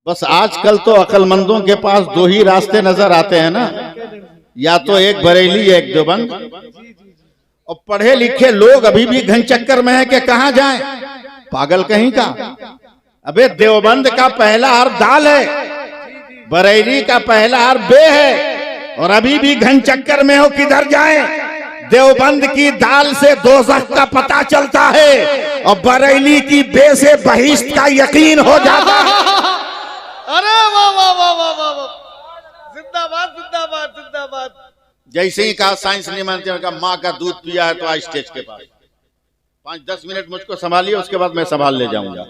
बस आजकल तो अक्लमंदों के पास दो ही रास्ते नजर आते हैं ना, या तो एक बरेली एक देवबंद। और पढ़े लिखे लोग अभी भी घन चक्कर में है कि कहां जाएं, पागल कहीं का। अबे देवबंद का पहला अर्थ दाल है, बरेली का पहला अर्थ बे है, और अभी भी घन चक्कर में हो किधर जाएं। देवबंद की दाल से दोज़ख का पता चलता है और बरेली की बे से बहिश्त का यकीन हो जाता है। अरे वाह वाह वाह वाह वाह वाह, जिंदाबाद जिंदाबाद जिंदाबाद। जैसे ही कहा साइंस नहीं मानते, उनका माँ का दूध पिया है तो आज स्टेज के पास 5-10 मिनट मुझको संभालिए, उसके बाद मैं संभाल ले जाऊंगा।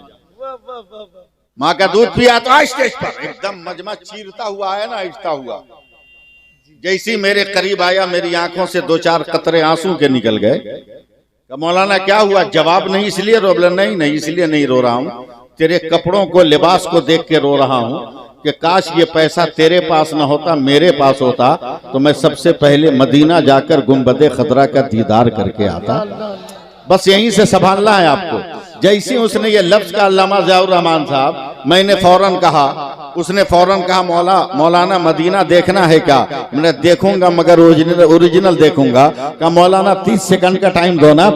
माँ का दूध पिया तो आज स्टेज पर एकदम मजमा चीरता हुआ है ना, हिचता हुआ। जैसी मेरे करीब आया, मेरी आंखों से 2-4 कतरे आंसू के निकल गए। मौलाना क्या हुआ? जवाब नहीं इसलिए रो, नहीं इसलिए नहीं रो रहा हूँ, तेरे कपड़ों को लिबास को देख के रो रहा हूँ कि काश ये पैसा तेरे पास न होता, मेरे पास होता तो मैं सबसे पहले मदीना जाकर गुंबदे खतरा का दीदार करके आता। बस यहीं से संभालना है आपको। जैसे उसने ये लफ्ज का अल्लामा ज़ियाउर रहमान साहब, मैंने फौरन कहा, उसने फौरन कहा मौलाना मदीना देखना है क्या? मैंने देखूंगा मगर ओरिजिनल देखूंगा। कहा मौलाना 30 सेकंड का टाइम दो ना,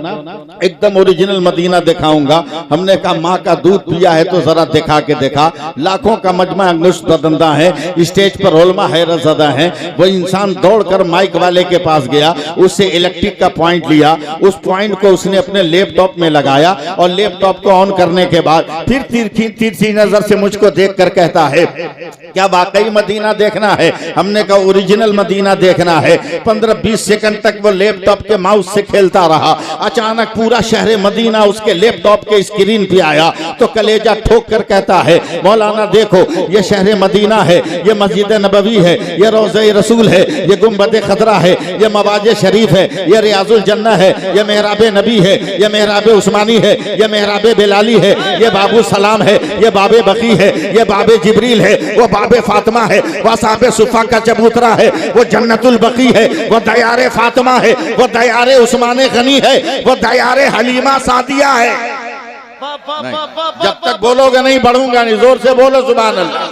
एकदम ओरिजिनल मदीना दिखाऊंगा। हमने कहा माँ का दूध पिया है तो जरा दिखा के देखा। लाखों का मजमा अंगुश्तबंदा है, स्टेज पर उलमा हैरत ज़दा है। वो इंसान दौड़कर माइक वाले के पास गया, उससे इलेक्ट्रिक का पॉइंट लिया, उस पॉइंट को उसने अपने लैपटॉप में लगाया और लैपटॉप को ऑन करने के बाद फिर तिरछी नजर से मुझको देखकर कहता है क्या वाकई मदीना देखना है? हमने कहा ओरिजिनल मदीना देखना है। 15-20 सेकंड तक वो लैपटॉप के माउस से खेलता रहा। अचानक पूरा शहर मदीना उसके लैपटॉप के स्क्रीन पे आया तो कलेजा ठोक कर कहता है मौलाना देखो, ये शहर मदीना है, ये मस्जिद नबवी है, ये रोज़े रसूल है, ये गुंबद खतरा है, ये मवाज शरीफ है, ये रियाजुल जन्ना है, ये मेहराब नबी है, ये मेहराब उस्मानी है, ये मेहराब बिलाली है, ये बाबू सलाम है, ये बाबे बकी है, ये बाबे जिब्रील है, वो बाबे फातिमा है, वो साहबे सुफा का चबूतरा है, वो जन्नतुल बकी है, वो दयारे फातिमा है, वो दयारे उस्माने गनी है, वो दयारे हलीमा सादिया है। जब तक बोलोगे नहीं बढ़ूंगा नहीं। जोर से बोलो सुभान अल्लाह,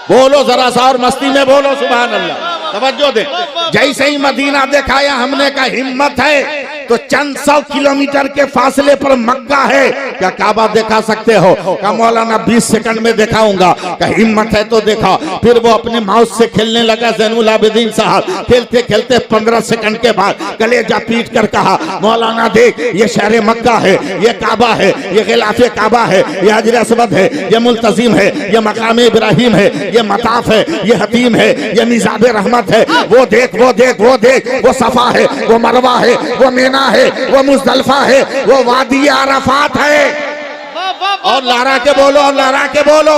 बोलो जरा सा और मस्ती में बोलो सुभान अल्लाह। तवज्जो दे। जैसे ही मदीना दिखाया, हमने कहा हिम्मत है तो चंद 100 किलोमीटर के फासले पर मक्का है, क्या काबा दिखा सकते हो? क्या मौलाना 20 सेकंड में दिखाऊंगा। क्या हिम्मत है तो देखा। फिर वो अपने माउस से खेलने लगा ज़ैनुल आबिदीन साहब। खेलते खेलते 15 सेकंड के बाद कलेजा पीट कर कहा मौलाना देख, ये शहर मक्का है, ये काबा है, ये गिलाफे काबा है, ये हजर असवद है, ये मुल्तजिम है, ये मकाम इब्राहिम है, ये मताफ है, ये हतीम है, ये मिज़ाब रहमत है। वो देख वो देख वो देख, वो सफा है, वो मरवा है, वो मीना है, वो मुज़दलिफा है, वो वादी अरफात है। और लहरा के बोलो और लहरा के बोलो।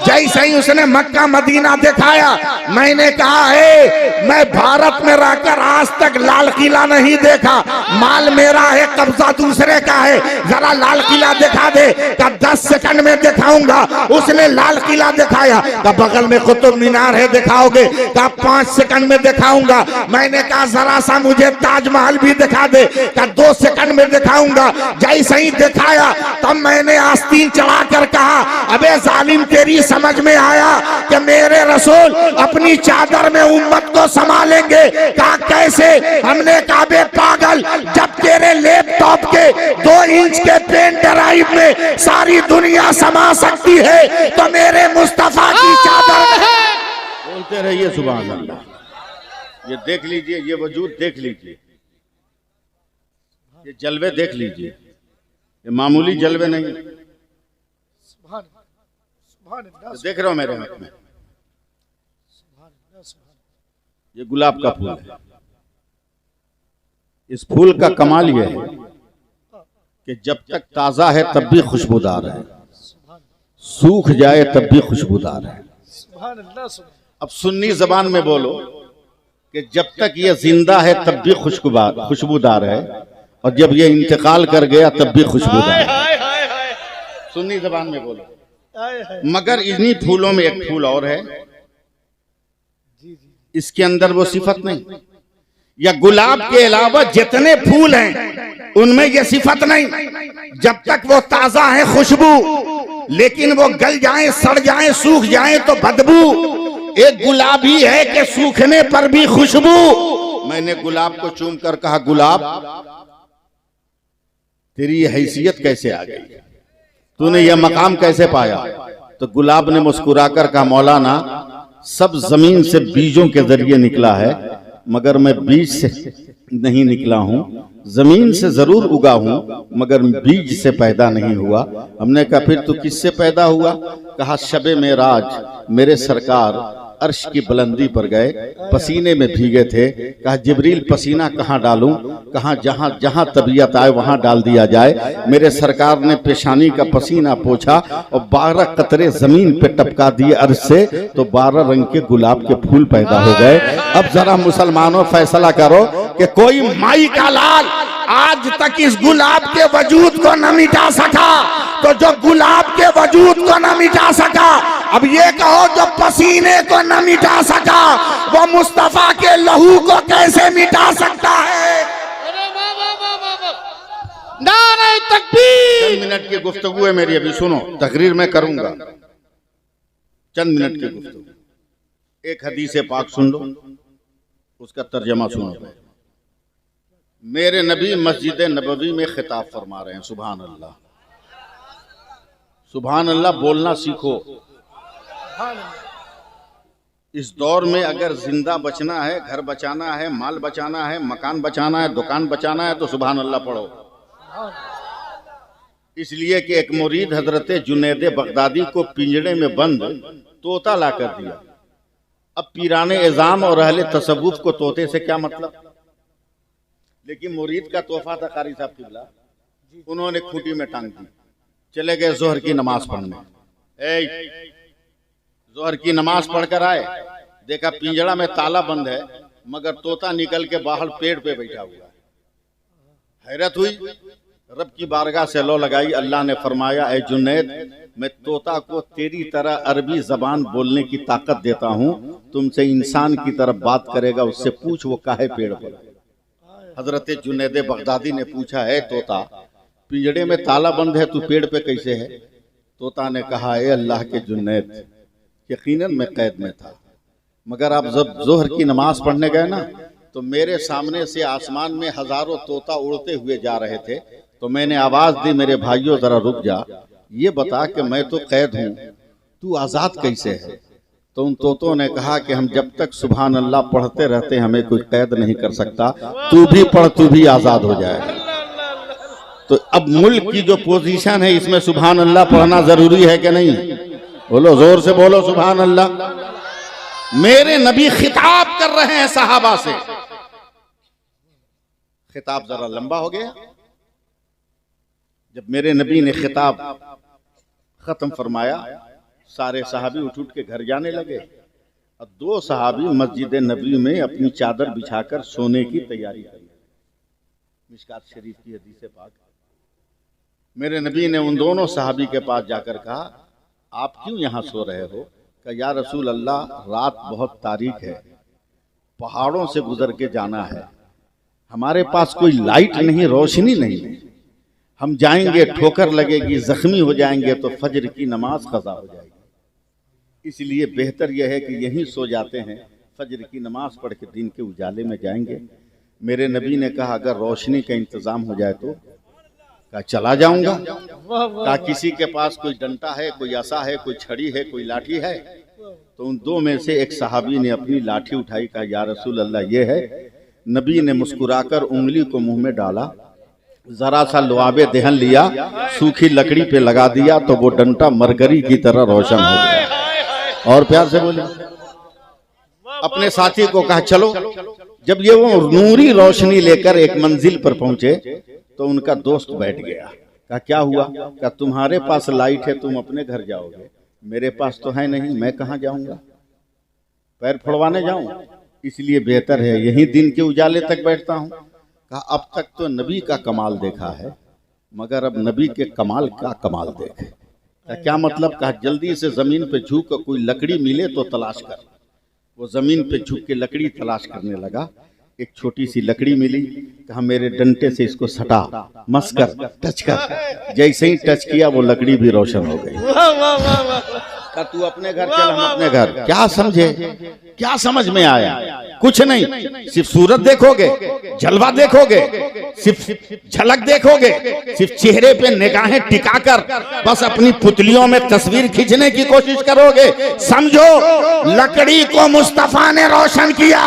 जैसे ही उसने मक्का मदीना दिखाया, मैंने कहा है मैं भारत में रहकर आज तक लाल किला नहीं देखा। माल मेरा है, कब्जा दूसरे का है, जरा लाल किला दिखा दे। का 10 सेकंड में दिखाऊंगा। उसने लाल किला दिखाया। का बगल में कुतुब मीनार है, दिखाओगे? का 5 सेकंड में दिखाऊंगा। मैंने कहा जरा सा मुझे ताजमहल भी दिखा दे। का 2 सेकंड में दिखाऊंगा। जैसे ही दिखाया तब मैंने आस्तीन चढ़ाकर कहा अबे जालिम, तेरी समझ में आया कि मेरे रसूल अपनी चादर में उम्मत को संभालेंगे? कहा कैसे? हमने कहा बे पागल, जब तेरे लैपटॉप के 2 इंच के पेन ड्राइव में सारी दुनिया समा सकती है तो मेरे मुस्तफा की चादर में। बोलते रहिए सुभान अल्लाह। ये देख लीजिए, ये वजूद देख लीजिए, ये जलवे देख लीजिए, ये मामूली जलवे नहीं। देख रहे हो मेरे हाथ में, ये गुलाब का फूल है। इस फूल का कमाल यह है कि जब तक ताजा है तब भी खुशबूदार है, सूख जाए तब भी खुशबूदार है। अब सुन्नी जबान में बोलो कि जब तक ये जिंदा है तब भी खुशबूदार है, और जब ये इंतकाल कर गया तब भी खुशबूदार है। सुन्नी जबान में बोलो। मगर इन्हीं फूलों में एक फूल और है, इसके अंदर वो सिफत नहीं। या गुलाब के अलावा जितने फूल हैं उनमें ये सिफत नहीं। जब तक वो ताजा है खुशबू, लेकिन वो गल जाए, सड़ जाए, सूख जाए तो बदबू। एक गुलाबी है कि सूखने पर भी खुशबू। मैंने गुलाब को चूम कर कहा, गुलाब तेरी ये हैसियत कैसे आ गई, तूने यह मकाम कैसे पाया? तो गुलाब ने मुस्कुराकर कहा, मौलाना सब जमीन से बीजों के जरिए निकला है, मगर मैं बीज से नहीं निकला हूं। जमीन से जरूर उगा हूं, मगर बीज से पैदा नहीं हुआ। हमने कहा फिर तू किससे पैदा हुआ? कहा शबे मेराज मेरे सरकार अर्श की बुलंदी पर गए, पसीने में भीगे थे। कहा जिब्रील पसीना कहाँ डालूं? कहा जहां जहां तबीयत आए वहां डाल दिया जाए। मेरे सरकार ने पेशानी का पसीना पोछा और 12 कतरे जमीन पे टपका दिए अर्श से, तो 12 रंग के गुलाब के फूल पैदा हो गए। अब जरा मुसलमानों फैसला करो कि कोई माई का लाल आज तक इस गुलाब के वजूद को न मिटा सका, तो जो गुलाब के वजूद को न मिटा सका, अब ये कहो जो पसीने को न मिटा सका, वो मुस्तफा के लहू को कैसे मिटा सकता है? अरे वाह वाह वाह वाह वाह, नारे तकबीर। चंद मिनट की गुफ्तगू है मेरी, अभी सुनो, तकरीर मैं करूंगा। चंद मिनट की गुफ्तगू, एक हदीस पाक सुन लो, उसका तर्जमा सुनो। मेरे नबी मस्जिद नबवी में खिताब फरमा रहे हैं, सुभान अल्लाह, सुभान अल्लाह बोलना सीखो। इस दौर में अगर जिंदा बचना है, घर बचाना है, माल बचाना है, मकान बचाना है, दुकान बचाना है, तो सुभान अल्लाह पढ़ो। इसलिए कि एक मुरीद हजरत जुनैद बगदादी को पिंजड़े में बंद तोता ला कर दिया। अब पीराने एजाम और अहले तसव्वुफ को तोते से क्या मतलब? लेकिन मुरीद का तोहफा था कारी साहब किबला, उन्होंने खूंटी में टांग दी, चले गए जोहर की नमाज पढ़ने। जोहर की नमाज पढ़कर आए, देखा पिंजड़ा में ताला बंद है, मगर तोता निकल के बाहर पेड़ पे बैठा हुआ है। हैरत हुई, रब की बारगाह से लो लगाई। अल्लाह ने फरमाया, ए जुनैद, मैं तोता को तेरी तरह अरबी जबान बोलने की ताकत देता हूँ, तुमसे इंसान की तरफ बात करेगा, उससे पूछ वो काहे पेड़ पर। हजरत जुनैद बगदादी ने पूछा, है तोता, पिंजड़े में ताला बंद है, तू पेड़ पे कैसे है? तोता ने कहा, ए अल्लाह के जुनैद, यकीनन मैं कैद में था, मगर आप जब जोहर की नमाज पढ़ने गए ना, तो मेरे सामने से आसमान में हजारों तोता उड़ते हुए जा रहे थे, तो मैंने आवाज दी, मेरे भाइयों जरा रुक जा, ये बता कि मैं तो कैद हूँ, तू आजाद कैसे है? तो उन तोतों ने कहा कि हम जब तक सुभान अल्लाह पढ़ते रहते हमें कोई कैद नहीं कर सकता, तू भी पढ़, तू भी आजाद हो जाए। तो अब मुल्क की जो पोजीशन है, इसमें सुभान अल्लाह पढ़ना जरूरी है कि नहीं? बोलो, जोर से बोलो सुभान अल्लाह। मेरे नबी खिताब कर रहे हैं सहाबा से। खिताब जरा लंबा हो गया। जब मेरे नबी ने खिताब खत्म फरमाया, सारे सहाबी उठ उठ के घर जाने लगे। अब 2 सहाबी मस्जिद नबी में अपनी चादर बिछाकर सोने की तैयारी करी। मिशकात शरीफ की हदीस पाक। मेरे नबी ने उन दोनों सहाबी के पास जाकर कहा, आप क्यों यहाँ सो रहे हो? कहा, या रसूल अल्लाह, रात बहुत तारीक है, पहाड़ों से गुजर के जाना है, हमारे पास कोई लाइट नहीं, रोशनी नहीं है, हम जाएंगे ठोकर लगेगी, जख्मी हो जाएंगे तो फजर की नमाज कज़ा हो जाएगी, इसलिए बेहतर यह है कि यहीं सो जाते हैं, फजर की नमाज पढ़ के दिन के उजाले में जाएंगे। मेरे नबी ने कहा, अगर रोशनी का इंतजाम हो जाए तो? कहा, चला जाऊंगा। कहा, किसी के पास कोई डंडा है, कोई असा है, कोई छड़ी है, कोई लाठी है? तो उन 2 में से एक सहाबी ने अपनी लाठी उठाई। कहा, या रसूल अल्लाह, ये है। नबी ने मुस्कुराकर उंगली को मुंह में डाला, जरा सा लुआबे दहन लिया, सूखी लकड़ी पे लगा दिया, तो वो डंडा मरकरी की तरह रोशन हो गया। और प्यार से बोले, अपने साथी को कहा, चलो। जब ये वो नूरी रोशनी लेकर एक मंजिल पर पहुंचे, तो उनका दोस्त बैठ गया। कहा, क्या हुआ? कहा, तुम्हारे पास लाइट है, तुम अपने घर जाओगे, मेरे पास तो है नहीं, मैं कहाँ जाऊंगा? पैर फुड़वाने जाऊं? इसलिए बेहतर है यही दिन के उजाले तक बैठता हूं। कहा, अब तक तो नबी का कमाल देखा है, मगर अब नबी के कमाल का कमाल देखे। क्या मतलब? कहा, जल्दी से जमीन पे झुक कर कोई लकड़ी मिले तो तलाश कर। वो जमीन पे झुक के लकड़ी तलाश करने लगा। एक छोटी सी लकड़ी मिली, कहा मेरे डंटे से इसको सटा, मस कर, टच कर। जैसे ही टच किया वो लकड़ी भी रोशन हो गई। वाह वाह वाह वाह। का तू अपने घर चल, हम अपने घर। क्या समझे, क्या समझ में आया? कुछ नहीं, सिर्फ सूरत देखोगे, जलवा देखोगे, सिर्फ झलक देखोगे, सिर्फ चेहरे पे निगाहें टिकाकर बस अपनी पुतलियों में तस्वीर खींचने की कोशिश करोगे। समझो लकड़ी को मुस्तफा ने रोशन किया,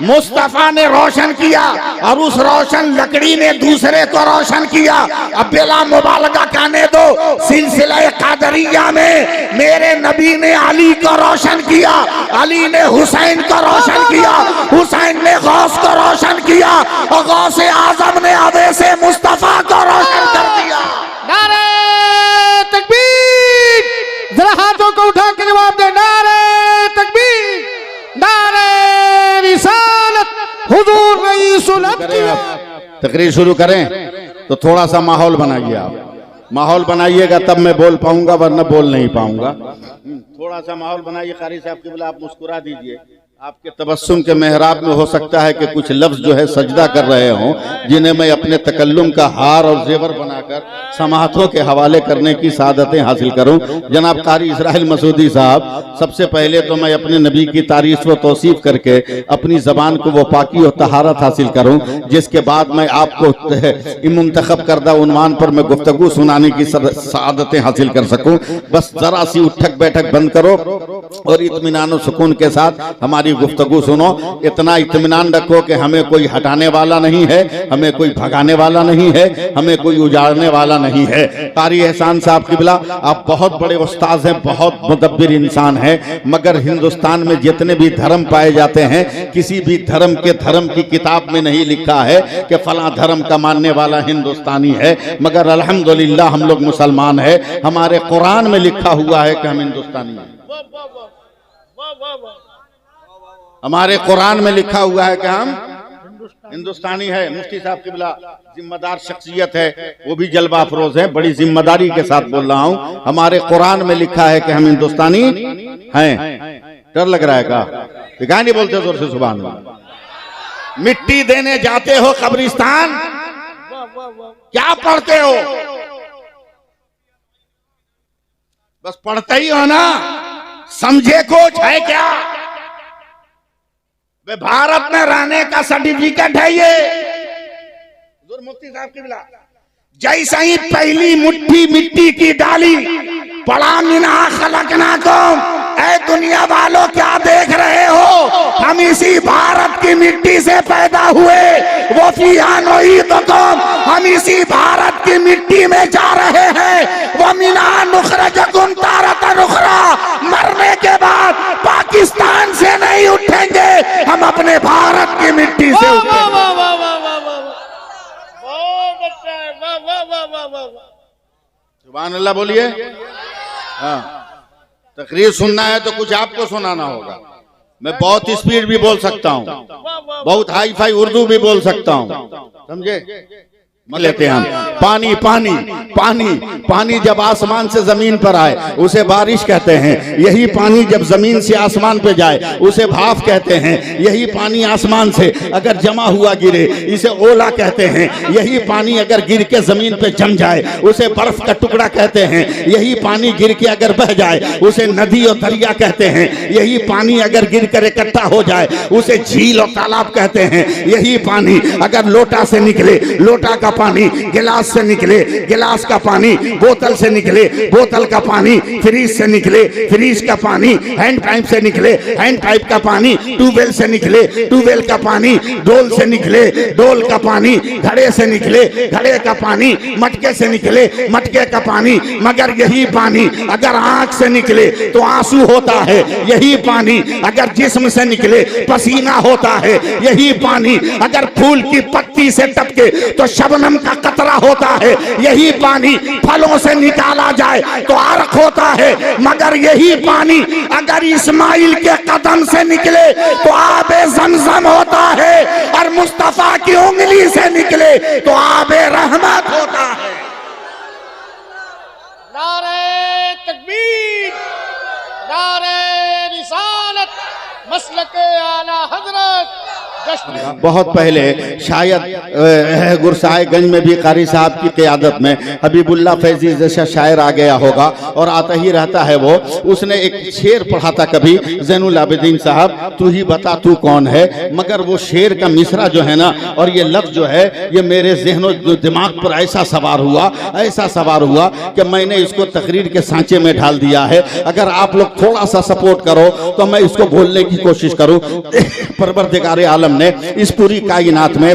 मुस्तफा ने रोशन किया, और उस रोशन लकड़ी ने दूसरे को रोशन किया। अब बिला मुबालगा कहने दो, सिलसिला कादरिया में मेरे नबी ने अली को रोशन किया, अली ने हुसैन को रोशन किया, हुसैन ने गौस को रोशन किया, और गौस आजम ने अवैसे मुस्तफा को रोशन कर दिया। नारे तकबीर, जरा हाथों को उठा के जवाब दे। नारे तकबीर, नारे रिसालत, हुजूर रईसुल अम्बिया। तकरीर शुरू करें तो थोड़ा सा माहौल बनाइए। आप माहौल बनाइएगा तब मैं बोल पाऊंगा, वरना बोल नहीं पाऊंगा। थोड़ा सा माहौल बनाइए। कारी साहब के बिला आप मुस्कुरा दीजिए। आपके तबस्सुम के मेहराब में हो सकता है कि कुछ लफ्ज जो है सजदा कर रहे हों, जिन्हें मैं अपने तकल्लुम का हार और जेवर बनाकर समातों के हवाले करने की सादतें हासिल करूं। जनाब कारी इसराइल मसूदी साहब, सबसे पहले तो मैं अपने नबी की तारीफ व तौसीफ करके अपनी जबान को वो पाकी और तहारत हासिल करूं, जिसके बाद मैं आपको मुंतखब करदा उन्वान पर मैं गुफ्तगू सुनाने की सादतें हासिल कर सकूं। बस जरा सी उठक बैठक बंद करो और इत्मीनान और सुकून के साथ हमारी गुफ्तगू सुनो। इतना इत्मीनान रखो कि हमें कोई हटाने वाला नहीं है, हमें कोई भगाने वाला नहीं है, हमें कोई उजाड़ने वाला नहीं है। कारी एहसान साहब किबला, आप बहुत बड़े उस्ताद हैं, बहुत मुदब्बिर इंसान हैं, मगर हिंदुस्तान में जितने भी धर्म पाए जाते हैं, किसी भी धर्म के धर्म की किताब में नहीं लिखा है कि फला धर्म का मानने वाला हिंदुस्तानी है। मगर अल्हम्दुलिल्लाह हम लोग मुसलमान हैं, हमारे कुरान में लिखा हुआ है कि हम हिंदुस्तानी हैं। हमारे कुरान में लिखा हुआ है कि हम हिंदुस्तानी है। मुफ्ती साहब किबला जिम्मेदार शख्सियत है, वो भी जलवा अफरोज है, बड़ी जिम्मेदारी के साथ बोल रहा हूँ। हमारे कुरान में लिखा है कि हम हिंदुस्तानी हैं। डर लग रहा है का? दिखा नहीं बोलते जोर से सुभान अल्लाह। मिट्टी देने जाते हो कब्रिस्तान, क्या पढ़ते हो? बस पढ़ते ही हो ना, समझे कुछ है क्या? वे भारत में रहने का सर्टिफिकेट है ये। मुफ्ती साहब की बिला, जैसा ही पहली मुट्ठी मिट्टी की डाली, पड़ा मिना खलकनाकुम, ऐ दुनिया वालों क्या देख रहे हो? हम इसी भारत की मिट्टी से पैदा हुए, वो फियानुईदकुम, हम इसी भारत की मिट्टी में जा रहे हैं। वो मिना नुखरजकुम तारतन उखरा, मरने के बाद पाकिस्तान से नहीं उठेंगे, हम अपने भारत की मिट्टी से उठेंगे। सुभान अल्लाह बोलिए। हाँ, तकरीर सुनना है तो कुछ आपको सुनाना होगा। मैं बहुत स्पीड भी बोल सकता हूँ, बहुत हाई फाई उर्दू भी बोल सकता हूँ, समझे? लेते हैं हम पानी पानी पानी पानी जब आसमान से जमीन पर आए उसे बारिश कहते हैं। यही पानी जब जमीन से आसमान पे जाए उसे भाप कहते हैं। यही पानी आसमान से अगर जमा हुआ गिरे इसे ओला कहते हैं। यही पानी अगर गिर के जमीन पे जम जाए उसे बर्फ का टुकड़ा कहते हैं। यही पानी गिर के अगर बह जाए उसे नदी और दरिया कहते हैं। यही पानी अगर गिर कर इकट्ठा हो जाए उसे झील और तालाब कहते हैं। यही पानी अगर लोटा से निकले, लोटा का पानी गिलास से निकले, गिलास का पानी बोतल से निकले, बोतल का पानी फ्रीज से निकले, फ्रीज का पानी हैंड पाइप से निकले, हैंड पाइप का पानी ट्यूबवेल से निकले, ट्यूबवेल का पानी डोल से निकले, डोल का पानी घड़े से निकले, घड़े का पानी मटके से निकले, मटके का पानी। मगर यही पानी अगर आंख से निकले तो आंसू होता है। यही पानी अगर जिस्म से निकले पसीना होता है। यही पानी अगर फूल की पत्ती से टपके तो शबनम का कतरा होता है। यही पानी फलों से निकाला जाए तो अर्क होता है। मगर यही पानी अगर इस्माइल के कदम से निकले तो आबे ज़मज़म होता है, और मुस्तफा की उंगली से निकले तो आबे रहमत होता है। नारे तकबीर, नारे रिसालत, मसलके आला हजरत, बहुत पहले शायद गुरसाएगंज में भी कारी साहब की क़यादत में हबीबुल्लाह फैजी जैसा शायर आ गया होगा और आता ही रहता है वो। उसने एक शेर पढ़ा था कभी, ज़ैनुल आबिदीन साहब, तू ही बता तू कौन है। मगर वो शेर का मिसरा जो है ना और ये लफ्ज़ जो है ये मेरे ज़हनो दिमाग पर ऐसा सवार हुआ कि मैंने इसको तकरीर के सांचे में ढाल दिया है। अगर आप लोग थोड़ा सा सपोर्ट करो तो मैं इसको बोलने की कोशिश करूं। परवरदिगार आलम ने इस पूरी कायनात में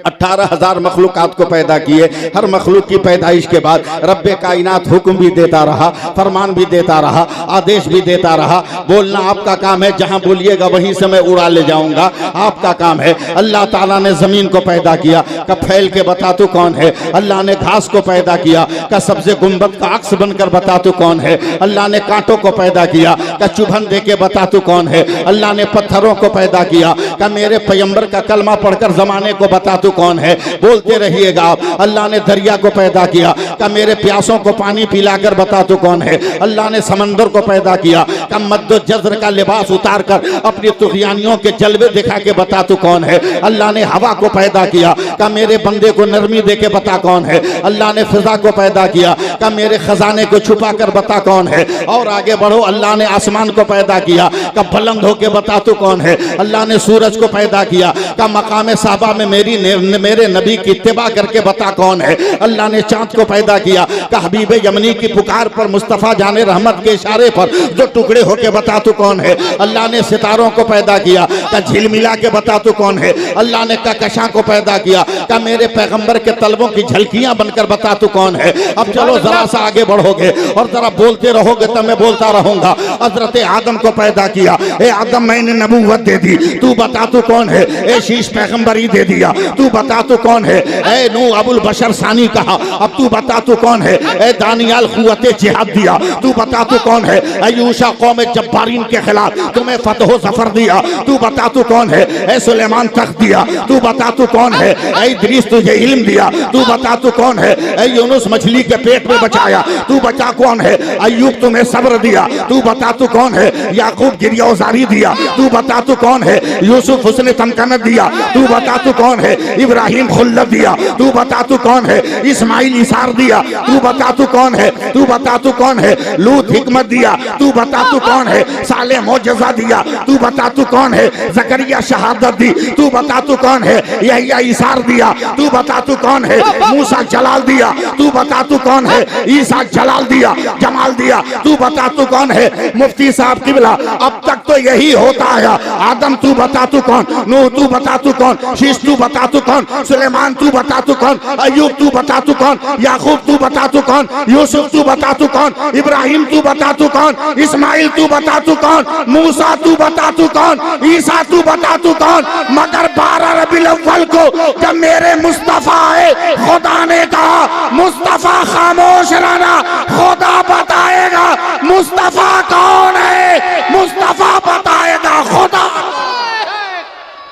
18,000 मखलूकात को पैदा किए। हर मखलूक की पैदाइश के बाद रब्बे कायनात हुक्म भी देता रहा, फरमान भी देता रहा, आदेश भी देता रहा। बोलना आपका काम है, जहां बोलिएगा वहीं से मैं उड़ा ले जाऊंगा, आपका काम है। अल्लाह ताला ने जमीन को पैदा किया, कब फैल के बता तू कौन है। अल्लाह ने घास को पैदा किया, का सब्ज़े गुंबद का अक्स बनकर बता तू कौन है। अल्लाह ने कांटों को पैदा किया, का चुभन दे के बता तू कौन है। अल्लाह ने पत्थरों को पैदा किया, का मेरे पैगंबर का कलमा पढ़कर जमाने को बता तू कौन है। बोलते रहिएगा आप। अल्लाह ने दरिया को पैदा किया, का मेरे प्यासों को पानी पिलाकर बता तू कौन है। अल्लाह ने समंदर को पैदा किया, का मद्दो जज़्र का लिबास उतार कर अपनी तुग़यानियों के जलवे दिखा के बता तू कौन है। अल्लाह ने हवा को पैदा किया, का मेरे बंदे को नरमी दे के बता कौन है। अल्लाह ने फिजा को पैदा किया, का मेरे खजाने को छुपा कर बता कौन है। और आगे बढ़ो, अल्लाह ने आसमान को पैदा किया, का बुलंद होके बता तू कौन है। अल्लाह ने सूरज को पैदा किया, का मकाम साबा में मेरे नबी की इत्तिबा करके बता कौन है। अल्लाह ने चांद को पैदा किया, का हबीब यमनी की पुकार पर मुस्तफ़ा जाने रहमत के इशारे पर जो टुकड़े होके बता तू कौन है। अल्लाह ने सितारों को पैदा किया, का झिलमिला के बता तू कौन है। अल्लाह ने कहकशां को पैदा किया, का मेरे पैगंबर के तलबों की झलकियां बनकर बता तू कौन है। अब चलो जरा सा आगे बढ़ोगे और जरा बोलते रहोगे तो मैं बोलता रहूंगा। हजरत आदम को पैदा किया, ए आदम मैंने नबूवत दे दी, तू बता तू कौन है। ए शीश पैगंबरी दे दिया, तू बता तू कौन है। ए नू अबुल बशर सानी कहा, अब तू बता तू कौन है। ए दानियाल कुव्वते जिहाद दिया, तू बता तू कौन है। ए यूशा कौम जब्बारीन के खिलाफ तुम्हें फतह जफर दिया, तू बता तू कौन है। ए सुलेमान तख्त दिया, तू बता तू कौन है। ए इद्रीस तुझे इल्म दिया, तू बता तू कौन है। ए यूनुस मछली के पेट में बचाया, तू बता कौन है। अय्यूब तुम्हें सब्र दिया, तू बता तू कौन है। याकूब गिरियाजारी दिया, तू बता तू कौन है। यूसुफ हुस्न तमकनत दिया, तू बता तू कौन है। इब्राहिम खुल्लत दिया, तू बता तू कौन है। इस्माइल इसार दिया, तू बता तू कौन है। तू बता तू कौन है। लूत हिकमत दिया, तू बता तू कौन है। साले मौजज़ा दिया, तू बता तू कौन है। जकरिया शहादत दी, तू बता तू कौन है। यहया इसार दिया, तू बता तू कौन है। मूसा जलाल दिया, तू बता तू कौन है। ईसा जलाल दिया, जमाल दिया, तू बता तू कौन है। मुफ्ती साहब किबला, अब तक तो यही होता है। आदम तू बता तू कौन, नूह तू बता तू कौन, शीश तू बता तू कौन, सुलेमान तू बता तू कौन, अय्यूब तू बता तू कौन, याकूब तू बता तू कौन, यूसुफ तू बता तू कौन, इब्राहिम तू बता तू कौन, इस्माइल तू बता तू कौन, मूसा तू बता तू कौन, ईसा तू बता तू कौन। मगर 12 रबीउल अव्वल को जब मेरे मुस्तफा आए, खुदा ने कहा मुस्तफा खामोश रहना, खुदा बताएगा मुस्तफा कौन है। मुस्तफा बताएगा, खुदा।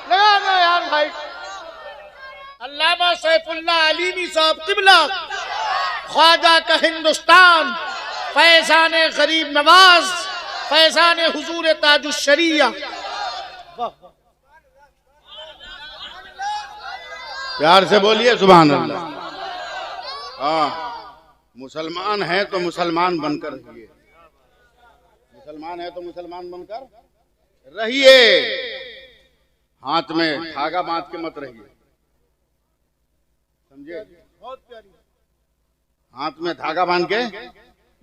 यार भाई अल्लामा सैफुल्लाह अलीमी साहब किबला, ख्वाजा का हिंदुस्तान, फैजान गरीब नवाज, फैजान हुजूर ताजुश शरिया। प्यार से बोलिए सुभान अल्लाह। हाँ, मुसलमान है तो मुसलमान बनकर रहिए, मुसलमान है तो मुसलमान बनकर रहिए। हाथ में धागा बांध के मत रहिए, समझे। बहुत प्यारी हाथ में धागा बांध के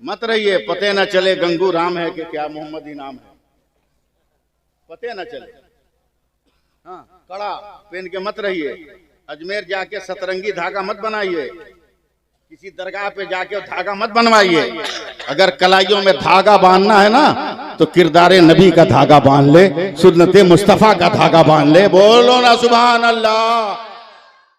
मत रहिए, पते न चले गंगू राम है कि क्या मोहम्मद ही नाम है, पते न चले। हाँ, कड़ा पहन के मत रहिए। अजमेर जाके सतरंगी धागा मत बनाइए, किसी दरगाह पे जाके धागा मत बनवाइए। अगर कलाइयों में धागा बांधना है ना तो किरदारे नबी का धागा बांध ले, सुन्नते मुस्तफा का धागा बांध ले। बोलो ना सुभान अल्लाह।